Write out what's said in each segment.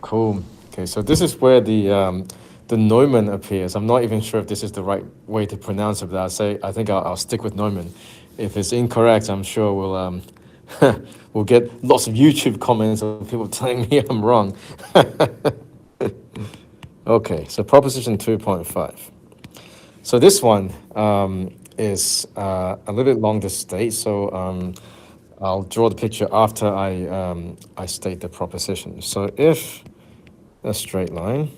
Cool. Okay, so this is where the Neumann appears. I'm not even sure if this is the right way to pronounce it, but I think I'll stick with Neumann. If it's incorrect, I'm sure we'll get lots of YouTube comments of people telling me I'm wrong. Okay, so proposition 2.5. So this one is a little bit long to state, so I'll draw the picture after I state the proposition. So if a straight line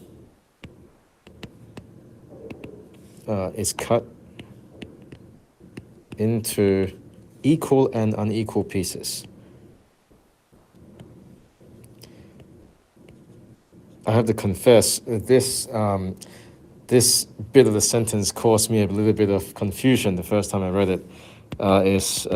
is cut into equal and unequal pieces, I have to confess this this bit of the sentence caused me a little bit of confusion the first time I read it. Is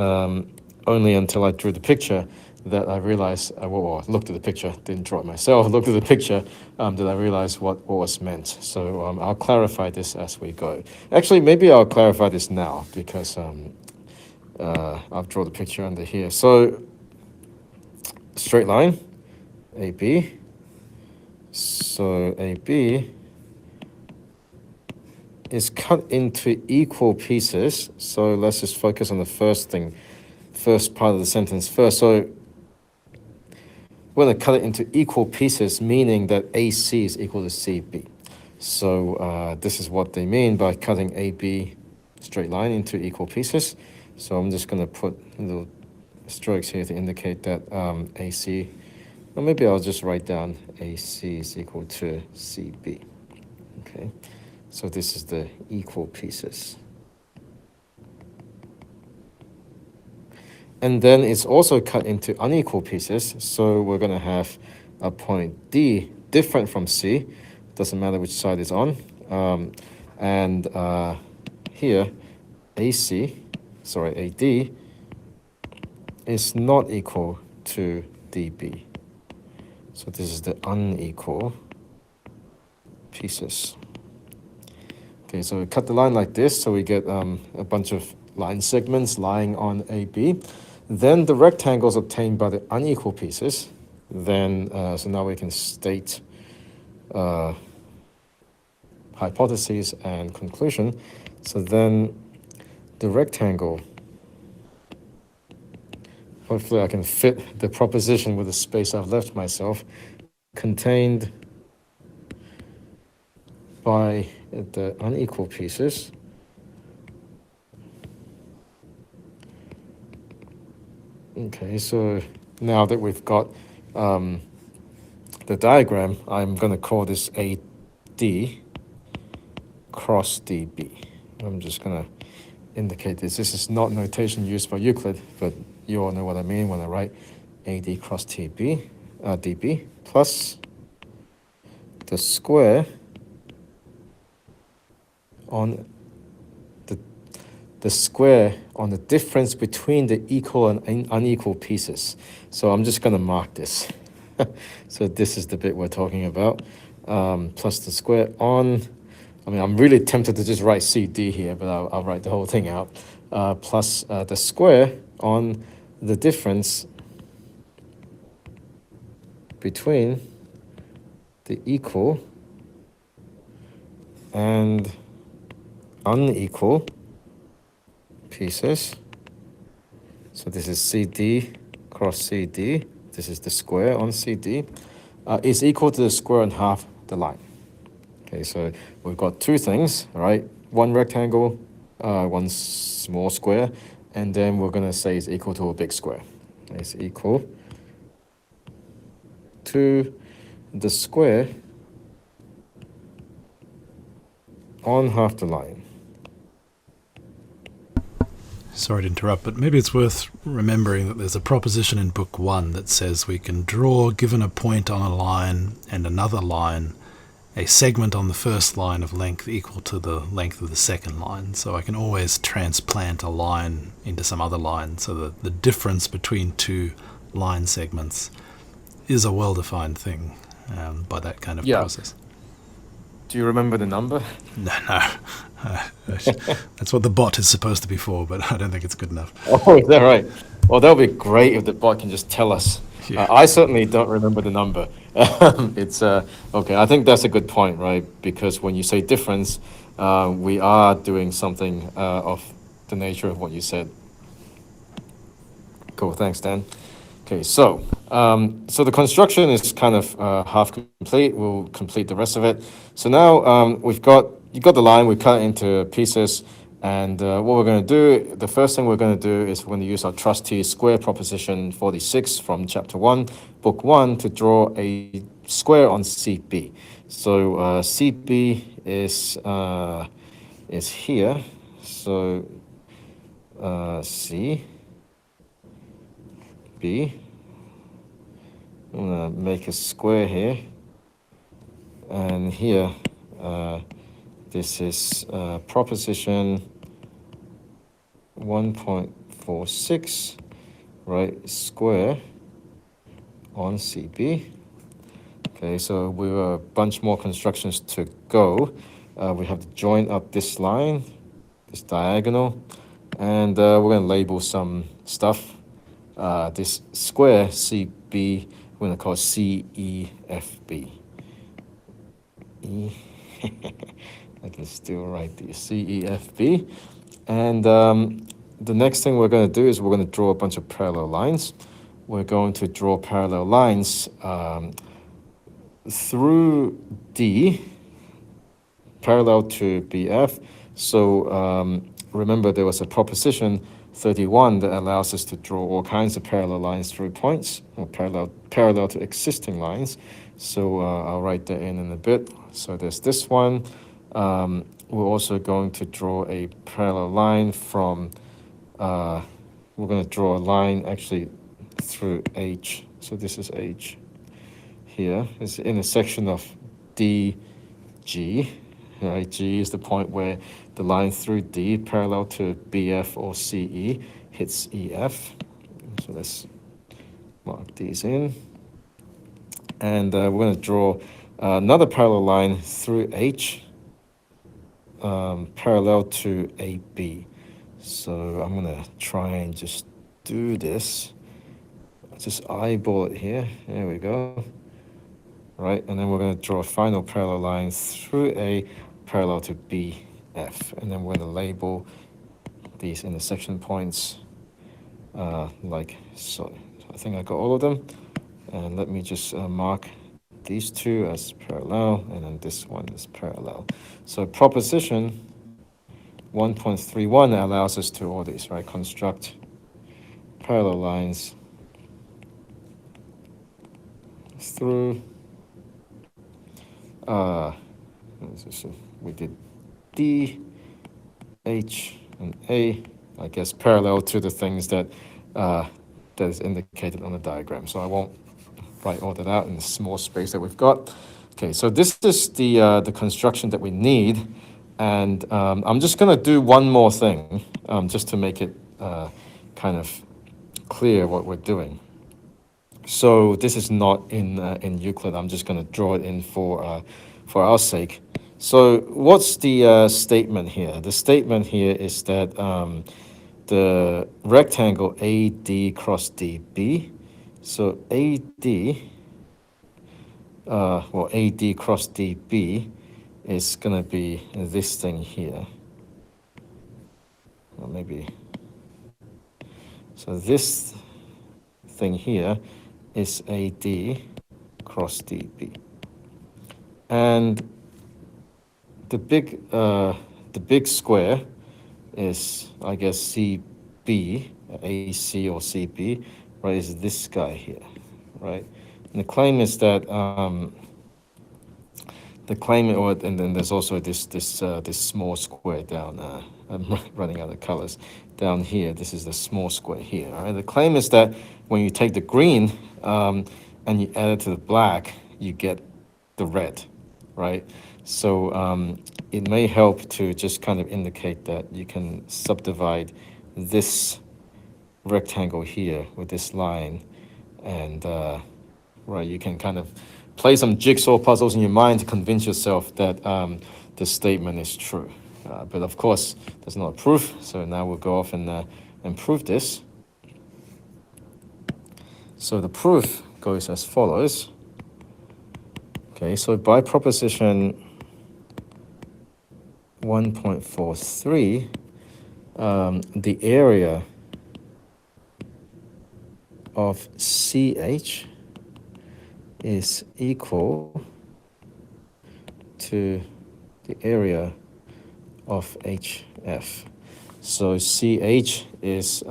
only until I drew the picture that I realized, looked at the picture, didn't draw it myself, looked at the picture, that I realized what was meant. So I'll clarify this as we go. Actually, maybe I'll clarify this now because I'll draw the picture under here. So straight line, AB. So AB is cut into equal pieces. So let's just focus on the first part of the sentence first. So we're going to cut it into equal pieces, meaning that AC is equal to CB. So this is what they mean by cutting AB straight line into equal pieces. So I'm just going to put little strokes here to indicate that AC, or maybe I'll just write down AC is equal to CB. Okay, so this is the equal pieces. And then it's also cut into unequal pieces. So we're going to have a point D different from C. Doesn't matter which side it's on. And here, AD is not equal to DB. So this is the unequal pieces. Okay, so we cut the line like this, so we get a bunch of line segments lying on AB. Then the rectangle is obtained by the unequal pieces. Then, so now we can state hypotheses and conclusion. So then the rectangle, hopefully I can fit the proposition with the space I've left myself, contained by the unequal pieces Okay, so now that we've got the diagram, I'm going to call this AD cross DB. I'm just going to indicate this. This is not notation used by Euclid, but you all know what I mean when I write AD cross DB plus the square on the square on the difference between the equal and unequal pieces. So I'm just going to mark this. So this is the bit we're talking about. Plus the square on, I'm really tempted to just write CD here, but I'll write the whole thing out. Plus the square on the difference between the equal and unequal pieces. So this is CD cross CD. This is the square on CD. Is equal to the square on half the line. Okay, so we've got two things, all right? One rectangle, one small square, and then we're going to say it's equal to a big square. It's equal to the square on half the line. Sorry to interrupt, but maybe it's worth remembering that there's a proposition in Book 1 that says we can draw, given a point on a line and another line, a segment on the first line of length equal to the length of the second line. So I can always transplant a line into some other line, so that the difference between two line segments is a well-defined thing by that kind of process. Do you remember the number? No. That's what the bot is supposed to be for, but I don't think it's good enough. Oh, is that right? Well, that would be great if the bot can just tell us. Yeah. I certainly don't remember the number. It's okay. I think that's a good point, right? Because when you say difference, we are doing something of the nature of what you said. Cool. Thanks, Dan. Okay, so the construction is kind of half complete. We'll complete the rest of it. So now you got the line. We cut it into pieces, and what we're going to do, the first thing we're going to do is we're going to use our trustee square proposition 46 from chapter 1, book 1, to draw a square on CB. So CB is here. So C B. I'm gonna make a square here, and here, this is proposition 1.46, right? Square on CB. Okay, so we have a bunch more constructions to go. We have to join up this line, this diagonal, and we're gonna label some stuff. This square CB, we're gonna call CEFB. I can still write the CEFB. And the next thing we're going to do is we're going to draw a bunch of parallel lines. We're going to draw parallel lines through D, parallel to BF. So remember, there was a proposition 31 that allows us to draw all kinds of parallel lines through points, or parallel to existing lines. So I'll write that in a bit. So there's this one. We're also going to draw a parallel line from, we're going to draw a line actually through H. So this is H here. It's the intersection of DG. Right? G is the point where the line through D, parallel to BF or CE, hits EF. So let's mark these in. And we're going to draw another parallel line through H, parallel to AB. So I'm going to try and just do this. Just eyeball it here. There we go. Right, and then we're going to draw a final parallel line through A, parallel to BF. And then we're going to label these intersection points like so. I think I got all of them. And let me just mark these two as parallel, and then this one is parallel. So proposition 1.31 allows us to all these, right? Construct parallel lines through, we did D, H, and A, I guess parallel to the things that that is indicated on the diagram. So I won't write all that out in the small space that we've got. Okay, so this is the construction that we need, and I'm just going to do one more thing, just to make it kind of clear what we're doing. So this is not in Euclid. I'm just going to draw it in for our sake. So what's the statement here? The statement here is that the rectangle AD cross DB. So AD, AD cross DB is going to be this thing here. Or maybe, so this thing here is AD cross DB. And the big square is, I guess, CB, AC or CB, right, is this guy here, right? And the claim is that and then there's also this small square down. I'm running out of colors down here. This is the small square here. Right? The claim is that when you take the green and you add it to the black, you get the red, right? So it may help to just kind of indicate that you can subdivide this rectangle here with this line, and right, you can kind of play some jigsaw puzzles in your mind to convince yourself that this statement is true. But of course, there's not a proof, so now we'll go off and prove this. So the proof goes as follows. Okay, so by proposition 1.43, the area of CH is equal to the area of HF. So CH is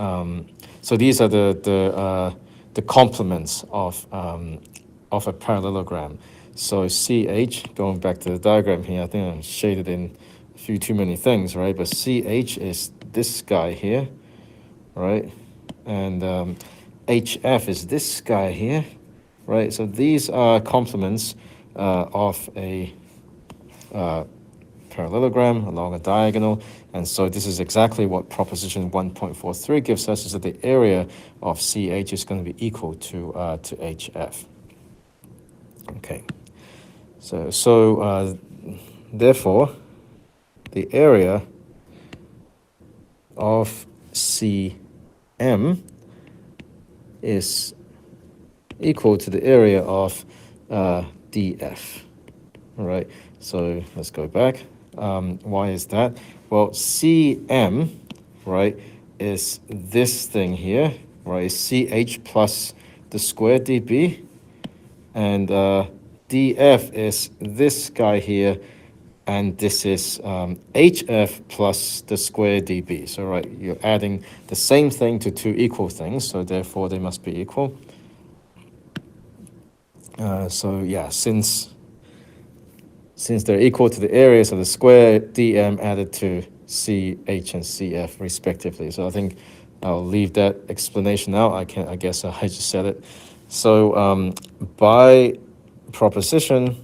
so these are the complements of a parallelogram. So CH, going back to the diagram here, I think I shaded in a few too many things, right? But CH is this guy here, right? And HF is this guy here, right? So these are complements of a parallelogram along a diagonal, and so this is exactly what proposition 1.43 gives us, is that the area of CH is going to be equal to HF. Okay, so therefore the area of CM is equal to the area of DF. All right, so let's go back. Why is that? Well, CM, right, is this thing here, right? It's CH plus the square dB, and DF is this guy here, and this is HF plus the square dB. So, right, you're adding the same thing to two equal things, so therefore they must be equal. So yeah, since they're equal to the areas of the square dm added to CH and CF respectively. So I think I'll leave that explanation out. I guess I just said it. So by proposition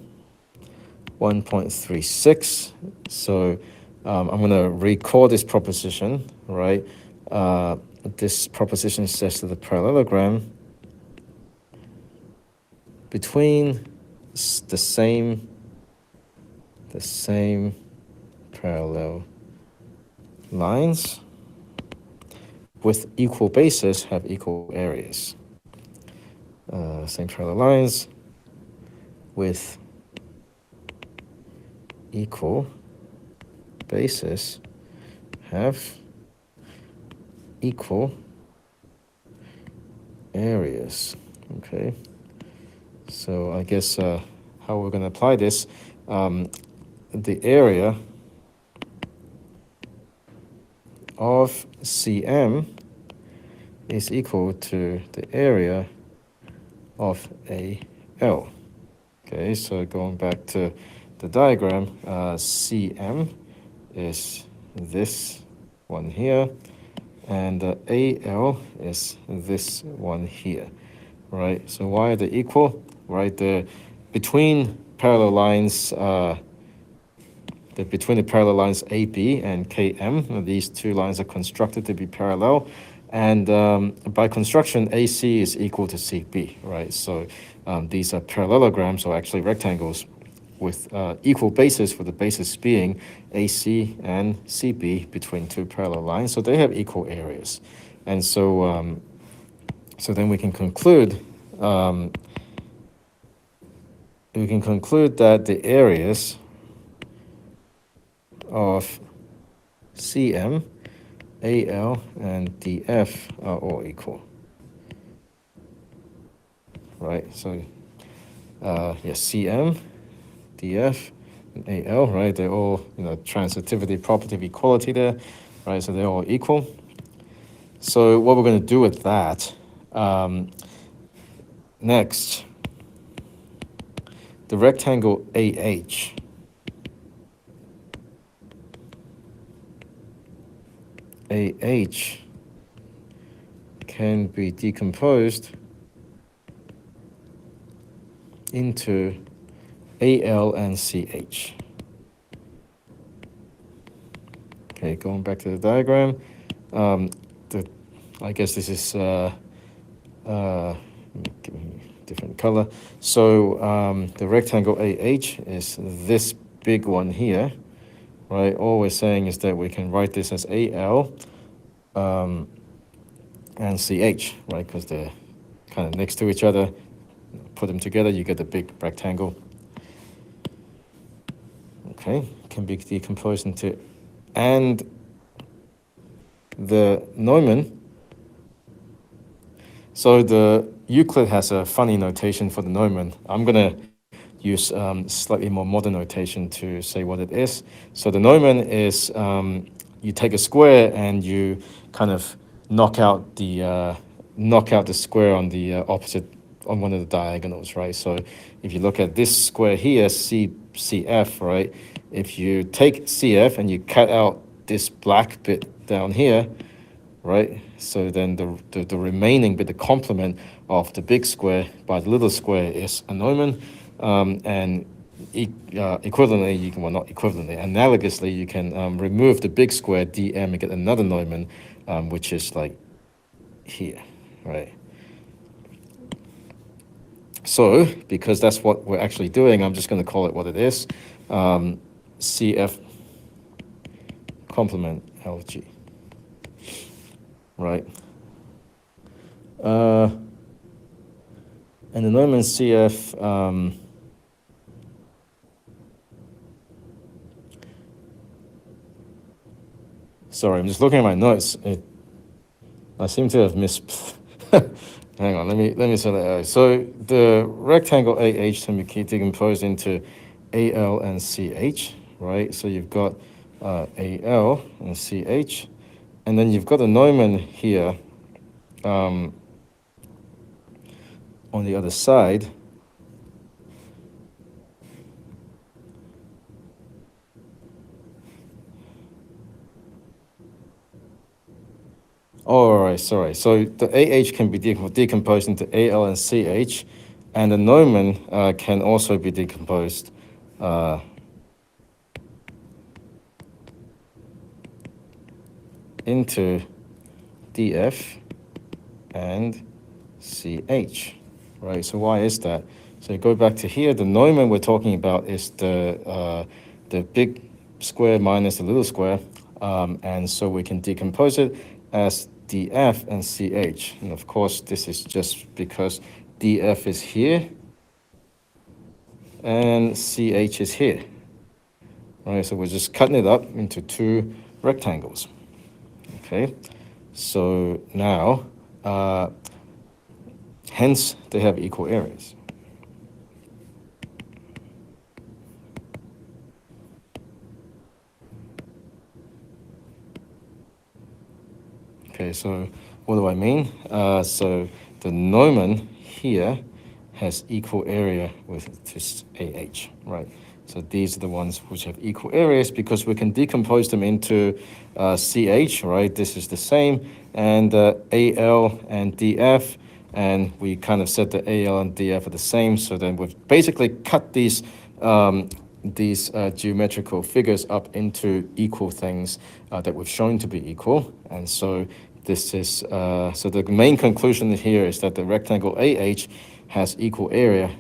1.36, so I'm going to recall this proposition, right? This proposition says that the parallelogram between the same parallel lines with equal bases have equal areas. Same parallel lines with equal bases have equal areas. Okay, so I guess how we're going to apply this, the area of CM is equal to the area of AL. Okay, so going back to the diagram, CM is this one here, and AL is this one here, right? So why are they equal? Right, between parallel lines, between the parallel lines AB and KM, these two lines are constructed to be parallel, and by construction, AC is equal to CB, right? So these are parallelograms, or actually rectangles, with equal bases, for the bases being AC and CB between two parallel lines. So they have equal areas, and so so then we can conclude that the areas of CM, AL, and DF are all equal, right? So yes, CM, DF, and AL, right? They're all, transitivity property of equality there, right? So they're all equal. So what we're going to do with that, next, the rectangle AH. AH can be decomposed into AL and CH. Okay, going back to the diagram, I guess this is different color. So the rectangle AH is this big one here, right? All we're saying is that we can write this as AL and CH, right? Because they're kind of next to each other, put them together, you get the big rectangle. Okay, can be decomposed into, and the Neumann. So the Euclid has a funny notation for the Neumann. I'm gonna use slightly more modern notation to say what it is. So the Neumann is you take a square and you kind of knock out the square on the opposite, on one of the diagonals, right? So if you look at this square here, CF, right? If you take CF and you cut out this black bit down here, right? So then the remaining bit, the complement of the big square by the little square is a Neumann, and equivalently, you can, well, not equivalently, analogously, you can remove the big square dm and get another Neumann, which is like here, right? So because that's what we're actually doing, I'm just going to call it what it is, CF complement LG, right? And the Neumann CF, sorry, I'm just looking at my notes. I seem to have missed. Hang on, let me say that. So the rectangle AH can be decomposed into AL and CH, right? So you've got AL and CH, and then you've got a Neumann here on the other side. All right, sorry. So the AH can be decomposed into AL and CH, and the Neumann can also be decomposed into DF and CH, right? So why is that? So you go back to here, the Neumann we're talking about is the big square minus the little square, and so we can decompose it as DF and CH. And of course, this is just because DF is here and CH is here. All right, so we're just cutting it up into two rectangles. Okay, so now, hence they have equal areas. Okay, so what do I mean? So the Neumann here has equal area with this AH, right? So these are the ones which have equal areas because we can decompose them into CH, right? This is the same, and AL and DF, and we kind of said that AL and DF are the same. So then we've basically cut these geometrical figures up into equal things that we've shown to be equal, and so this is so the main conclusion here is that the rectangle AH has equal area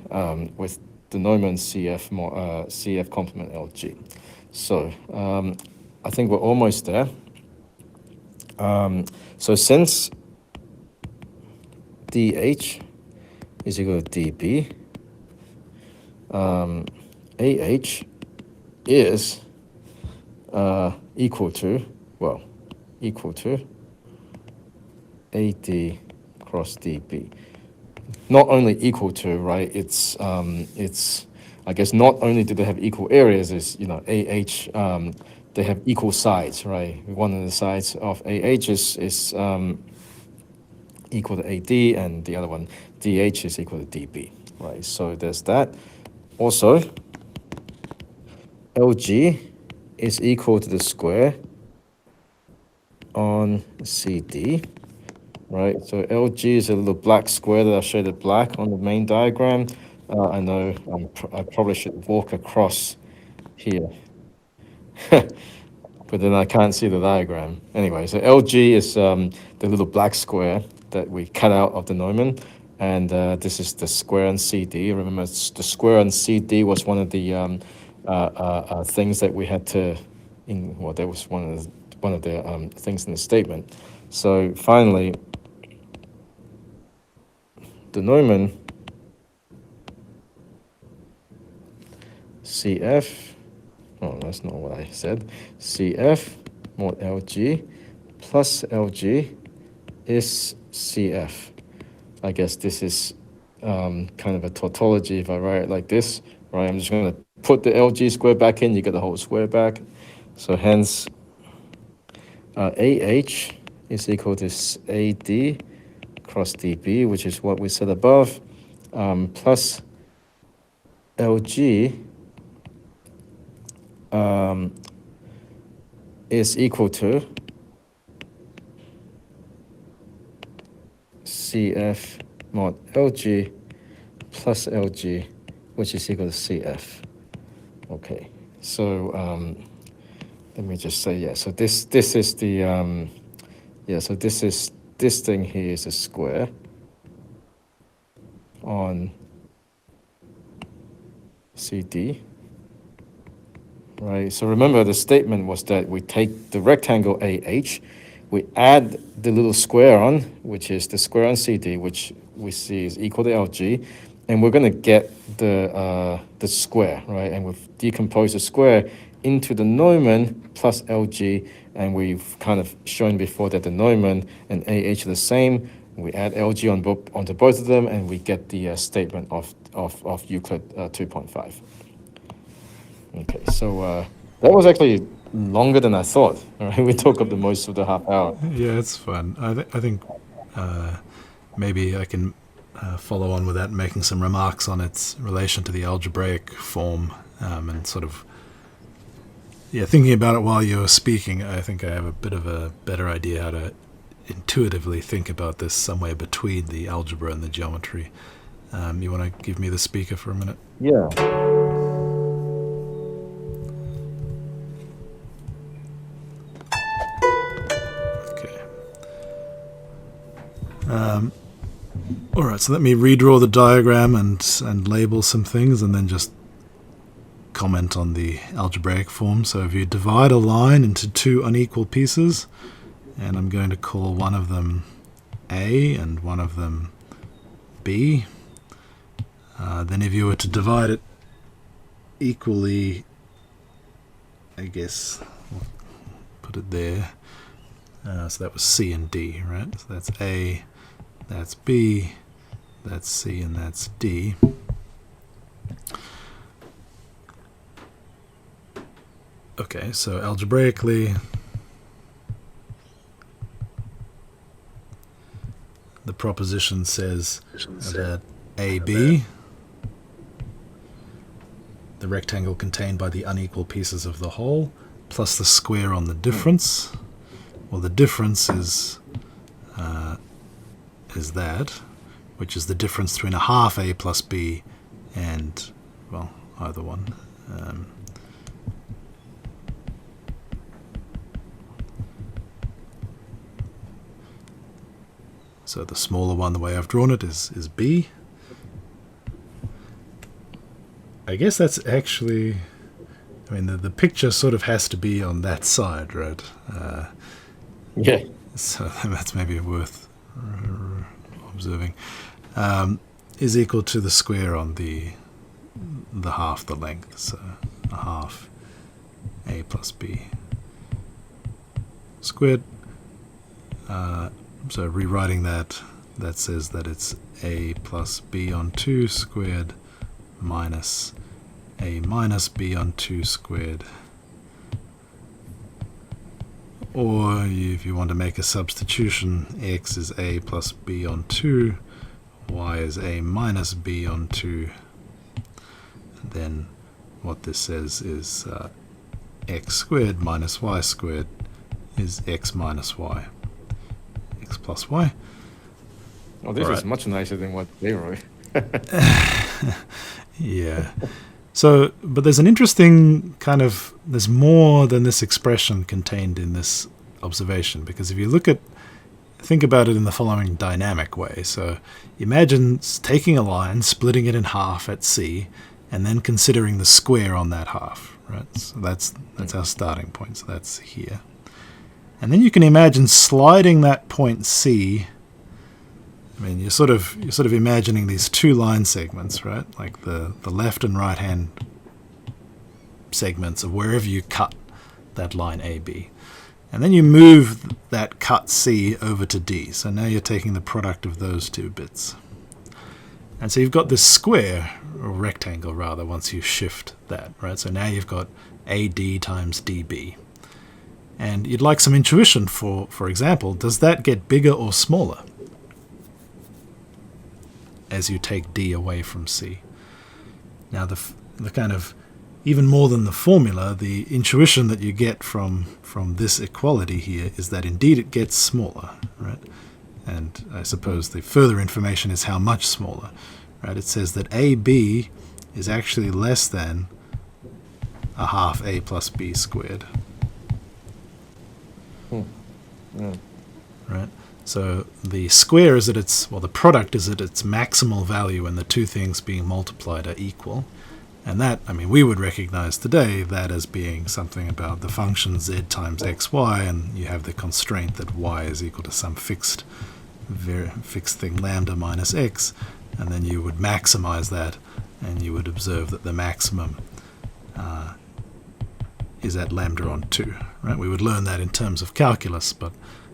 with the Neumann CF complement LG. So I think we're almost there. So since DH is equal to DB, AH is equal to AD cross DB. Not only equal to, right? It's I guess not only do they have equal areas, is, you know, AH they have equal sides, right? One of the sides of AH is equal to AD, and the other one, DH, is equal to DB, right? So there's that. Also, LG is equal to the square on CD, right? So LG is a little black square that I shaded black on the main diagram. I know I probably should walk across here, but then I can't see the diagram. Anyway, so LG is the little black square that we cut out of the Neumann, and this is the square on CD. Remember, the square on CD was one of the things that we had to, well, that was one of the things in the statement. So finally, denominator CF, oh, that's not what I said, CF mod LG plus LG is CF. I guess this is kind of a tautology if I write it like this, right? I'm just going to put the LG square back in, you get the whole square back. So hence, AH is equal to AD cross DB, which is what we said above, plus LG is equal to CF mod LG plus LG, which is equal to CF. Okay, so let me just say, yeah, so this is the, so this thing here is a square on CD, right? So remember the statement was that we take the rectangle AH, we add the little square on, which is the square on CD, which we see is equal to LG, and we're going to get the square, right? And we've decomposed the square into the nomen plus LG, and we've kind of shown before that the nomen and AH are the same. We add LG onto both of them, and we get the statement of Euclid 2.5. Okay, so that was actually longer than I thought. All right, we took up the most of the half hour. Yeah, it's fun. I think maybe I can follow on with that, making some remarks on its relation to the algebraic form, and sort of, thinking about it while you're speaking. I think I have a bit of a better idea how to intuitively think about this somewhere between the algebra and the geometry. You want to give me the speaker for a minute? Yeah. All right, so let me redraw the diagram and label some things, and then just comment on the algebraic form. So if you divide a line into two unequal pieces, and I'm going to call one of them A and one of them B, then if you were to divide it equally, I guess we'll put it there. So that was C and D, right? So that's A, that's B, that's C, and that's D. Okay, so algebraically, the proposition says that AB, the rectangle contained by the unequal pieces of the whole, plus the square on the difference. Well, the difference is that, which is the difference between a half A plus B and, well, either one. So the smaller one, the way I've drawn it, is B. I guess that's actually, I mean, the picture sort of has to be on that side, right? Yeah. So that's maybe worth observing. Is equal to the square on the half the length, so a half A plus B squared. So rewriting that says that it's A plus B on 2 squared minus A minus B on 2 squared. Or if you want to make a substitution, x is A plus B on 2, y is A minus B on 2. Then what this says is x squared minus y squared is x minus y. X plus y. Oh, this is much nicer than what they wrote. Yeah. So, but there's an interesting kind of, there's more than this expression contained in this observation, because if you think about it in the following dynamic way. So imagine taking a line, splitting it in half at C, and then considering the square on that half, right? So that's our starting point. So that's here. And then you can imagine sliding that point C I mean, you're sort of imagining these two line segments, right? Like the left and right hand segments of wherever you cut that line AB. And then you move that cut C over to D. So now you're taking the product of those two bits. And so you've got this square, or rectangle rather, once you shift that, right? So now you've got AD times DB. And you'd like some intuition for example, does that get bigger or smaller as you take D away from C? Now the kind of, even more than the formula, the intuition that you get from this equality here is that indeed it gets smaller, right? And I suppose the further information is how much smaller, right? It says that AB is actually less than a half A plus B squared. Yeah. Right? So the square is at its, well, the product is at its maximal value when the two things being multiplied are equal. And that, I mean, we would recognize today that as being something about the function z times xy, and you have the constraint that y is equal to some fixed thing, lambda minus x, and then you would maximize that, and you would observe that the maximum is at lambda on 2. Right? We would learn that in terms of calculus, but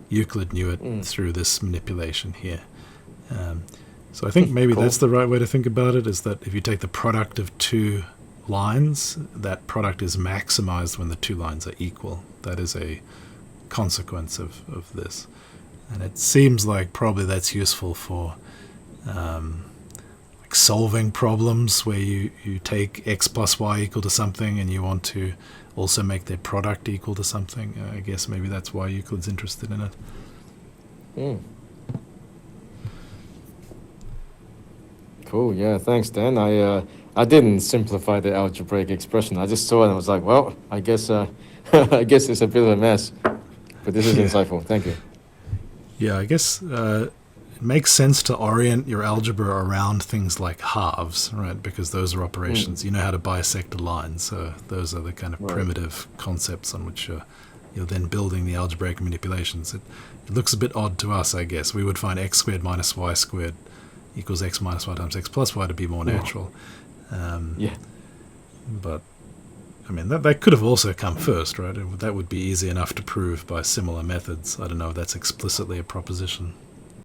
Euclid knew it through this manipulation here. So I think maybe that's the right way to think about it, is that if you take the product of two lines, that product is maximized when the two lines are equal. That is a consequence of this. And it seems like probably that's useful for like solving problems where you take x plus y equal to something and you want to also make their product equal to something. I guess maybe that's why Euclid's interested in it. Cool. Yeah. Thanks, Dan. I didn't simplify the algebraic expression. I just saw it and I was like, well, I guess I guess it's a bit of a mess. But this is insightful. Thank you. Yeah, I guess it makes sense to orient your algebra around things like halves, right? Because those are operations. You know how to bisect a line, so those are the kind of primitive concepts on which you're then building the algebraic manipulations. It looks a bit odd to us, I guess. We would find x squared minus y squared equals x minus y times x plus y to be more natural. But, I mean, that could have also come first, right? That would be easy enough to prove by similar methods. I don't know if that's explicitly a proposition.